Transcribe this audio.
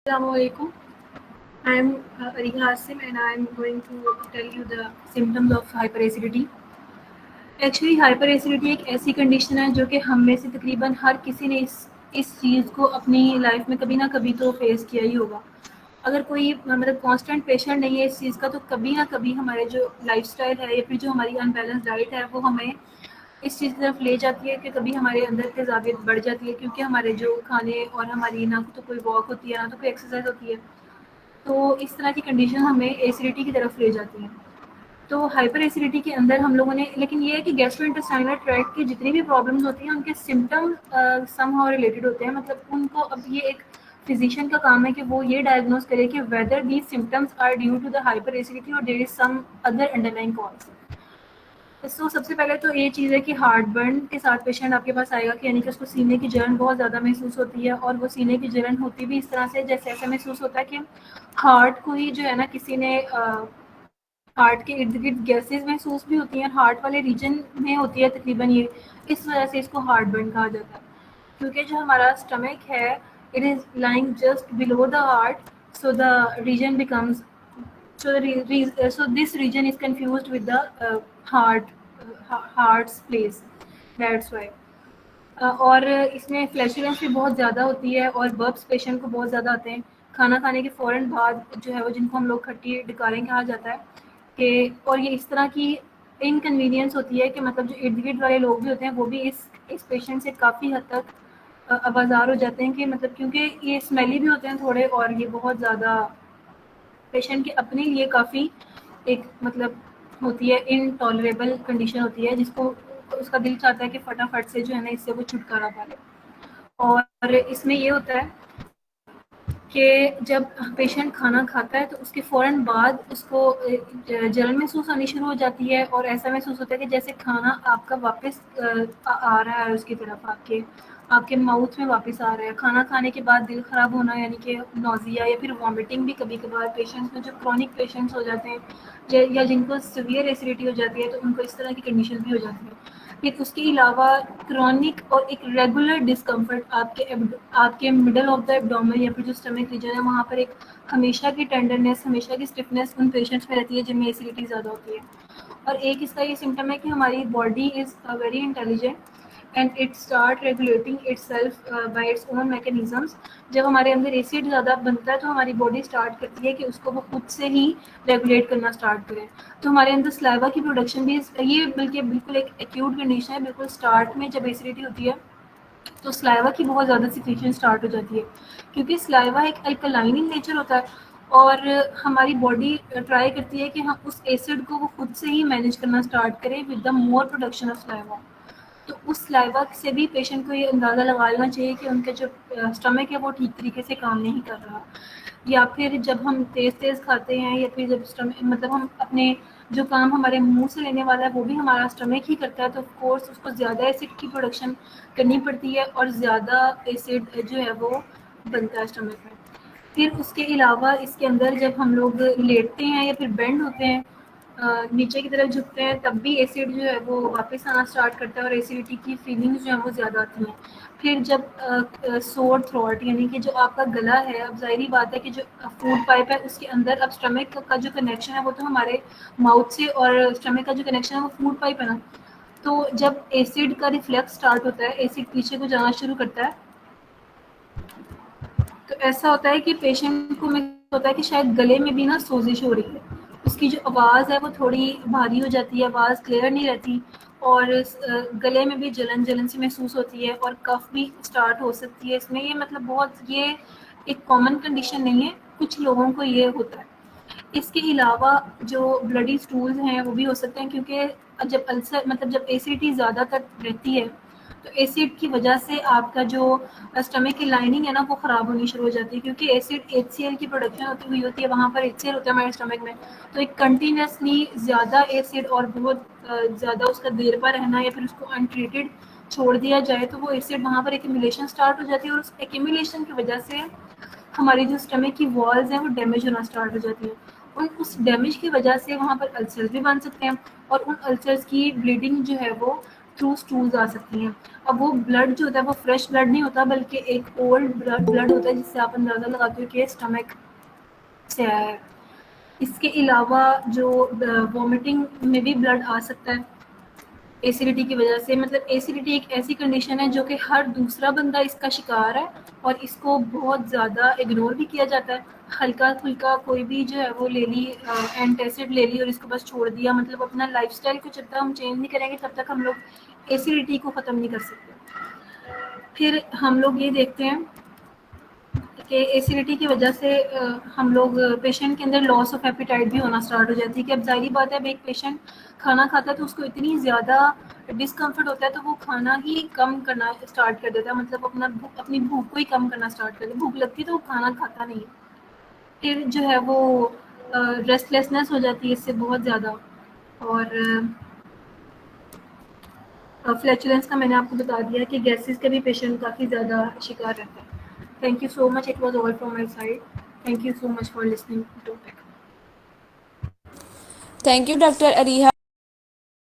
Assalamualaikum. I'm Ariha Asim and I'm going to tell you the symptoms of hyperacidity. Actually hyper acidity ایک ایسی condition ہے جو کہ ہم میں سے تقریباً ہر کسی نے اس چیز کو اپنی لائف میں کبھی نہ کبھی تو فیس کیا ہی ہوگا. اگر کوئی مطلب کانسٹنٹ پیشنٹ نہیں ہے اس چیز کا تو کبھی نہ کبھی ہمارے جو لائف اسٹائل ہے یا پھر جو ہماری ان بیلنس ڈائٹ ہے وہ ہمیں اس چیز کی طرف لے جاتی ہے کہ کبھی ہمارے اندر تیزابیت بڑھ جاتی ہے کیونکہ ہمارے جو کھانے اور ہماری نہ تو کوئی واک ہوتی ہے نہ تو کوئی ایکسرسائز ہوتی ہے. تو اس طرح کی کنڈیشن ہمیں ایسیڈیٹی کی طرف لے جاتی ہیں. تو ہائپر ایسیڈیٹی کے اندر ہم لوگوں نے لیکن یہ ہے کہ گیسٹرو انٹسٹائنل ٹریکٹ کی جتنی بھی پرابلمس ہوتی ہیں ان کے سمٹم سم ہاؤ ریلیٹڈ ہوتے ہیں. مطلب ان کو اب یہ ایک فزیشین کا کام ہے کہ وہ یہ ڈائگنوز کرے کہ whether these symptoms are due to the hyperacidity اور there is some other انڈرلائنگ cause. تو سب سے پہلے تو یہ چیز ہے کہ ہارٹ برن کے ساتھ پیشنٹ آپ کے پاس آئے گا کہ یعنی کہ اس کو سینے کی جلن بہت زیادہ محسوس ہوتی ہے اور وہ سینے کی جلن ہوتی بھی اس طرح سے جیسے ایسا محسوس ہوتا ہے کہ ہارٹ کو ہی جو ہے نا کسی نے ہارٹ کے ارد گرد گیسز محسوس بھی ہوتی ہیں. ہارٹ والے ریجن میں ہوتی ہے تقریباً یہ, اس وجہ سے اس کو ہارٹ برن کہا جاتا ہے کیونکہ جو ہمارا اسٹمک ہے it is lying just below the heart. So the region becomes so this region is confused with the heart's place. That's why. اور اس میں فلیشولنس بھی بہت زیادہ ہوتی ہے اور برپس پیشنٹ کو بہت زیادہ آتے ہیں کھانا کھانے کے فوراً بعد جو ہے وہ جن کو ہم لوگ کھٹی ڈکاریں کہا جاتا ہے کہ اور یہ اس طرح کی انکنوینئنس ہوتی ہے کہ مطلب جو ارد گرد والے لوگ بھی ہوتے ہیں وہ بھی اس پیشنٹ سے کافی حد تک آبازار ہو جاتے ہیں کہ مطلب کیونکہ یہ اسمیلی بھی ہوتے ہیں تھوڑے اور یہ بہت زیادہ پیشنٹ کے اپنے لیے کافی ایک مطلب ہوتی ہے انٹالریبل کنڈیشن ہوتی ہے جس کو اس کا دل چاہتا ہے کہ فٹافٹ سے جو ہے نا اس سے وہ چھٹکارا پا لے. اور اس میں یہ ہوتا ہے کہ جب پیشنٹ کھانا کھاتا ہے تو اس کے فوراً بعد اس کو جلن محسوس ہونی شروع ہو جاتی ہے اور ایسا محسوس ہوتا ہے کہ جیسے کھانا آپ کا واپس آ رہا ہے اس کی طرف آپ کے ماؤتھ میں واپس آ رہا ہے. کھانا کھانے کے بعد دل خراب ہونا یعنی کہ نوزیا یا پھر وامٹنگ بھی کبھی کبھار پیشنٹس میں جو کرونک پیشنٹس ہو جاتے ہیں یا جن کو سیویئر ایسیڈیٹی ہو جاتی ہے تو ان کو اس طرح کی کنڈیشن بھی ہو جاتی ہے. پھر اس کے علاوہ کرونک اور ایک ریگولر ڈسکمفرٹ آپ کے مڈل آف دا ایبڈومن یا پھر جو اسٹمک ریجن ہے وہاں پر ایک ہمیشہ کی ٹینڈرنیس ہمیشہ کی اسٹفنس ان پیشنٹس میں رہتی ہے جن میں ایسیڈیٹی زیادہ ہوتی ہے. اور ایک اس کا یہ سمٹم ہے کہ ہماری body is very intelligent and it start regulating it self by its own mechanisms. جب ہمارے اندر ایسڈ زیادہ بنتا ہے تو ہماری باڈی اسٹارٹ کرتی ہے کہ اس کو وہ خود سے ہی ریگولیٹ کرنا اسٹارٹ کرے. تو ہمارے اندر سلائیوا کی پروڈکشن بھی یہ بلکہ بالکل ایک ایکیوٹ کنڈیشن ہے. بالکل اسٹارٹ میں جب ایسیڈیٹی ہوتی ہے تو سلائیوا کی بہت زیادہ سیکریشن اسٹارٹ ہو جاتی ہے کیونکہ سلائیوا ایک الکلائن ان نیچر ہوتا ہے اور ہماری باڈی ٹرائی کرتی ہے کہ ہم اس ایسڈ کو وہ خود سے ہی مینیج کرنا اسٹارٹ کریں with the more production of سلائیوا. تو اس سلائیوا سے بھی پیشنٹ کو یہ اندازہ لگا لینا چاہیے کہ ان کا جو اسٹمک ہے وہ ٹھیک طریقے سے کام نہیں کر رہا. یا پھر جب ہم تیز کھاتے ہیں یا پھر جب مطلب ہم اپنے جو کام ہمارے منہ سے لینے والا ہے وہ بھی ہمارا اسٹمک ہی کرتا ہے تو آف کورس اس کو زیادہ ایسڈ کی پروڈکشن کرنی پڑتی ہے اور زیادہ ایسڈ جو ہے وہ بنتا ہے اسٹمک میں. پھر اس کے علاوہ اس کے اندر جب ہم لوگ لیٹتے ہیں یا پھر بینڈ ہوتے ہیں نیچے کی طرف جھکتے ہیں تب بھی ایسڈ جو ہے وہ واپس آنا اسٹارٹ کرتا ہے اور ایسیڈیٹی کی فیلنگز جو ہیں وہ زیادہ آتی ہیں. پھر جب سور تھروٹ یعنی کہ جو آپ کا گلا ہے اب ظاہری بات ہے کہ جو فوڈ پائپ ہے اس کے اندر اب اسٹمک کا جو کنیکشن ہے وہ تو ہمارے ماؤتھ سے اور اسٹمک کا جو کنیکشن ہے وہ فوڈ پائپ ہے نا. تو جب ایسڈ کا ریفلیکس اسٹارٹ ہوتا ہے ایسڈ پیچھے کو جانا شروع کرتا ہے تو ایسا ہوتا ہے کہ پیشنٹ کو محسوس ہوتا ہے کہ شاید گلے میں بھی نا سوزش ہو رہی ہے. اس کی جو آواز ہے وہ تھوڑی بھاری ہو جاتی ہے آواز کلیئر نہیں رہتی اور گلے میں بھی جلن سی محسوس ہوتی ہے اور کف بھی اسٹارٹ ہو سکتی ہے. اس میں یہ مطلب بہت یہ ایک کامن کنڈیشن نہیں ہے کچھ لوگوں کو یہ ہوتا ہے. اس کے علاوہ جو بلڈی اسٹولز ہیں وہ بھی ہو سکتے ہیں کیونکہ جب السر مطلب جب ایسیڈیٹی زیادہ تر رہتی ہے تو ایسڈ کی وجہ سے آپ کا جو اسٹمک کی لائننگ ہے نا وہ خراب ہونی شروع ہو جاتی ہے کیونکہ ایسڈ ایچ سی ایل کی پروڈکشن ہوتی ہے وہاں پر ایچ سی ایل ہوتا ہے ہمارے اسٹمک میں. تو ایک کنٹینیوسلی زیادہ ایسڈ اور بہت زیادہ اس کا دیر پا رہنا یا پھر اس کو انٹریٹڈ چھوڑ دیا جائے تو وہ ایسڈ وہاں پر ایکیومولیشن اسٹارٹ ہو جاتی ہے اور اس ایکیومولیشن کی وجہ سے ہماری جو اسٹمک کی والز ہیں وہ ڈیمیج ہونا اسٹارٹ ہو جاتی ہیں اور اس ڈیمیج کی وجہ سے وہاں پر السرز بھی بن سکتے ہیں اور ان السرز کی بلیڈنگ جو ہے وہ تھرو اسٹولز آ سکتی ہیں. اب وہ بلڈ جو ہوتا ہے وہ فریش بلڈ نہیں ہوتا بلکہ ایک اولڈ بلڈ ہوتا ہے جس سے آپ اندازہ لگاتے ہو کہ اسٹمک سے آیا ہے. اس کے علاوہ جو وامٹنگ میں بھی بلڈ آ سکتا ہے ایسیڈیٹی کی وجہ سے. مطلب ایسیڈیٹی ایک ایسی کنڈیشن ہے جو کہ ہر دوسرا بندہ اس کا شکار ہے اور اس کو بہت زیادہ اگنور بھی کیا جاتا ہے. ہلکا پھلکا کوئی بھی جو ہے وہ لے لی اینٹی ایسڈ لے لی اور اس کو بس چھوڑ دیا. مطلب اپنا لائف اسٹائل کو جب تک ہم چینج نہیں کریں گے تب تک ہم لوگ ایسیڈیٹی کو ختم نہیں کر سکتے. پھر ہم لوگ یہ دیکھتے ہیں کہ ایسیڈیٹی کی وجہ سے ہم لوگ پیشنٹ کے اندر لاس آف ایپیٹائٹ بھی ہونا اسٹارٹ ہو جاتی ہے. کہ اب ظاہری بات ہے اب ایک پیشنٹ کھانا کھاتا ہے تو اس کو اتنی زیادہ ڈسکمفرٹ ہوتا ہے تو وہ کھانا ہی کم کرنا اسٹارٹ کر دیتا ہے. مطلب اپنی بھوک کو ہی کم کرنا اسٹارٹ کر دیتا ہے. بھوک لگتی ہے تو وہ کھانا کھاتا نہیں. پھر جو ہے وہ ریسٹ لیسنس ہو جاتی ہے اس سے بہت زیادہ. اور فلیچولینس کا میں نے آپ کو بتا دیا کہ گیسز کا بھی پیشنٹ کافی زیادہ شکار رہتا ہے. Thank you so much. It was all from my side. Thank you so much for listening to. Thank you doctor عریحہ.